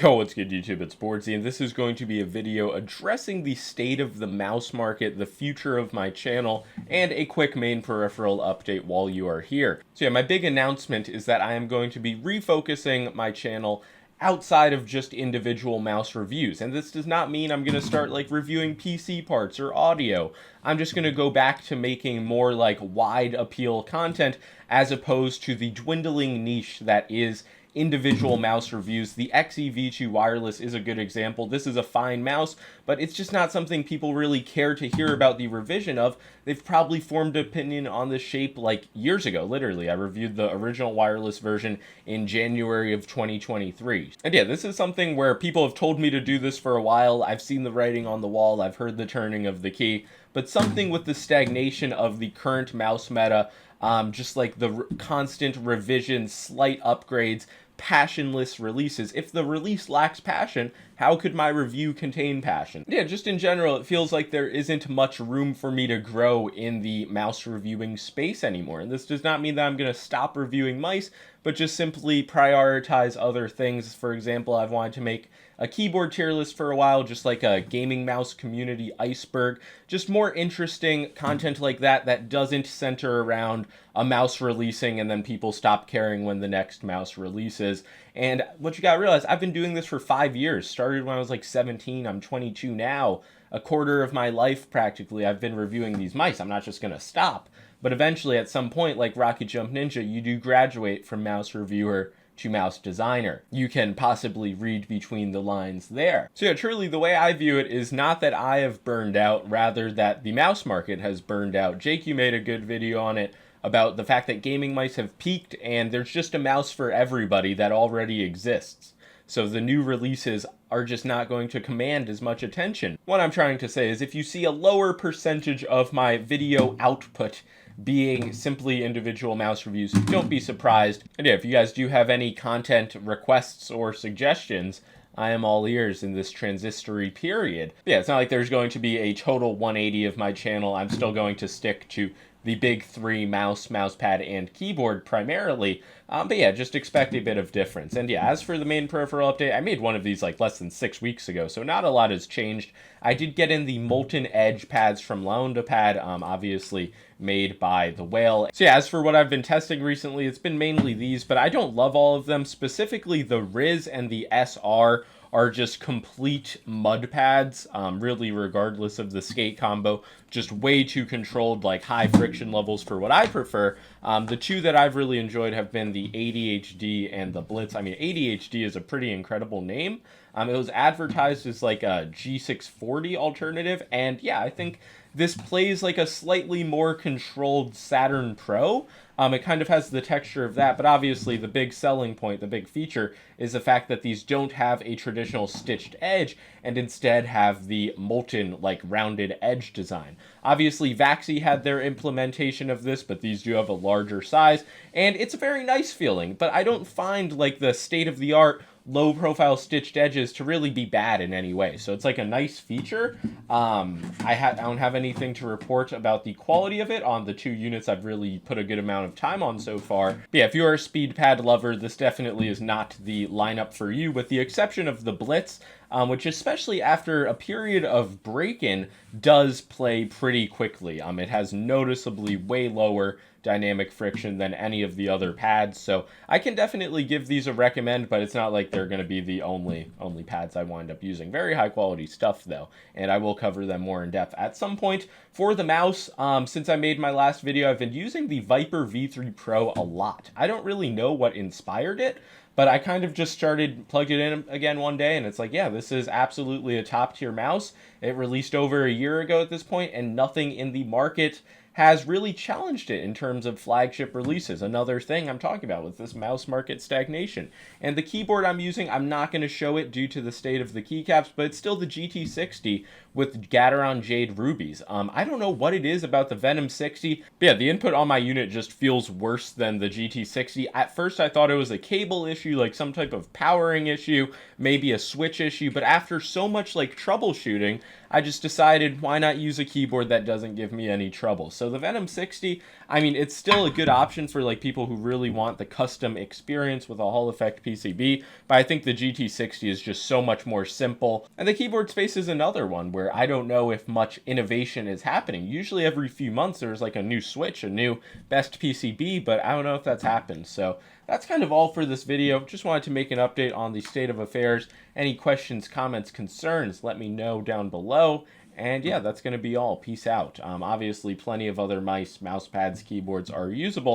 Yo, what's good YouTube? It's boardzy, and this is going to be a video addressing the state of the mouse market, the future of my channel, and a quick main peripheral update while you are here. So yeah, my big announcement is that I am going to be refocusing my channel outside of just individual mouse reviews. And this does not mean I'm going to start like reviewing PC parts or audio. I'm just going to go back to making more like wide appeal content as opposed to the dwindling niche that is individual mouse reviews. The XEV2 wireless is a good example. This is a fine mouse, but it's just not something people really care to hear about the revision of. They've probably formed an opinion on the shape like years ago, literally. I reviewed the original wireless version in January of 2023. And yeah, this is something where people have told me to do this for a while. I've seen the writing on the wall. I've heard the turning of the key. But something with the stagnation of the current mouse meta, just like the constant revisions, slight upgrades, passionless releases. If the release lacks passion, how could my review contain passion? Yeah, just in general, it feels like there isn't much room for me to grow in the mouse reviewing space anymore. And this does not mean that I'm going to stop reviewing mice, but just simply prioritize other things. For example, I've wanted to make a keyboard tier list for a while, just like a gaming mouse community iceberg, just more interesting content like that that doesn't center around a mouse releasing and then people stop caring when the next mouse releases. And what you gotta realize, I've been doing this for 5 years. Started when I was like 17, I'm 22 now. A quarter of my life practically I've been reviewing these mice. I'm not just gonna stop. But eventually at some point, like Rocket Jump Ninja, you do graduate from mouse reviewer to mouse designer. You can possibly read between the lines there. So yeah, truly the way I view it is not that I have burned out, rather that the mouse market has burned out. Jake, you made a good video on it about the fact that gaming mice have peaked and there's just a mouse for everybody that already exists. So the new releases are just not going to command as much attention. What I'm trying to say is if you see a lower percentage of my video output being simply individual mouse reviews, don't be surprised. And yeah, if you guys do have any content requests or suggestions, I am all ears in this transitory period. But yeah, it's not like there's going to be a total 180 of my channel. I'm still going to stick to the big three: mouse, mousepad, and keyboard primarily. But yeah, just expect a bit of difference. And yeah, as for the main peripheral update, I made one of these like less than 6 weeks ago, so not a lot has changed. I did get in the Molten Edge pads from LaundaPad, obviously made by the Whale. So yeah, as for what I've been testing recently, it's been mainly these, but I don't love all of them. Specifically, the Riz and the SR are just complete mud pads, really regardless of the skate combo, just way too controlled, like high friction levels for what I prefer. The two that I've really enjoyed have been the ADHD and the Blitz. I mean, ADHD is a pretty incredible name. It was advertised as like a G640 alternative, and yeah, I think this plays like a slightly more controlled Saturn Pro. It kind of has the texture of that, but obviously the big selling point, the big feature, is the fact that these don't have a traditional stitched edge and instead have the molten, like, rounded edge design. Obviously, Vaxi had their implementation of this, but these do have a larger size, and it's a very nice feeling, but I don't find, like, the state-of-the-art low profile stitched edges to really be bad in any way. So it's like a nice feature. I don't have anything to report about the quality of it on the 2 units I've really put a good amount of time on so far. But yeah, if you are a speed pad lover, this definitely is not the lineup for you, with the exception of the Blitz, which, especially after a period of break-in, does play pretty quickly. It has noticeably way lower dynamic friction than any of the other pads, so I can definitely give these a recommend, but it's not like they're going to be the only pads I wind up using. Very high quality stuff though, and I will cover them more in depth at some point. For the mouse, since I made my last video, I've been using the Viper V3 Pro a lot. I don't really know what inspired it, but I kind of just plugged it in again one day, and it's like, yeah, this is absolutely a top tier mouse. It released over a year ago at this point, and nothing in the market has really challenged it in terms of flagship releases. Another thing I'm talking about with this mouse market stagnation. And the keyboard I'm using, I'm not going to show it due to the state of the keycaps, but it's still the GT60 with Gateron Jade Rubies. I don't know what it is about the Venom 60, but yeah, the input on my unit just feels worse than the GT60. At first I thought it was a cable issue, like some type of powering issue, maybe a switch issue, but after so much like troubleshooting, I just decided why not use a keyboard that doesn't give me any trouble. So So the Venom 60, I mean, it's still a good option for like people who really want the custom experience with a Hall effect PCB, but I think the GT60 is just so much more simple. And the keyboard space is another one where I don't know if much innovation is happening. Usually every few months there's like a new switch, a new best PCB, but I don't know if that's happened. So that's kind of all for this video. Just wanted to make an update on the state of affairs. Any questions, comments, concerns, let me know down below. And yeah, that's going to be all. Peace out. Obviously, plenty of other mice, mouse pads, keyboards are usable,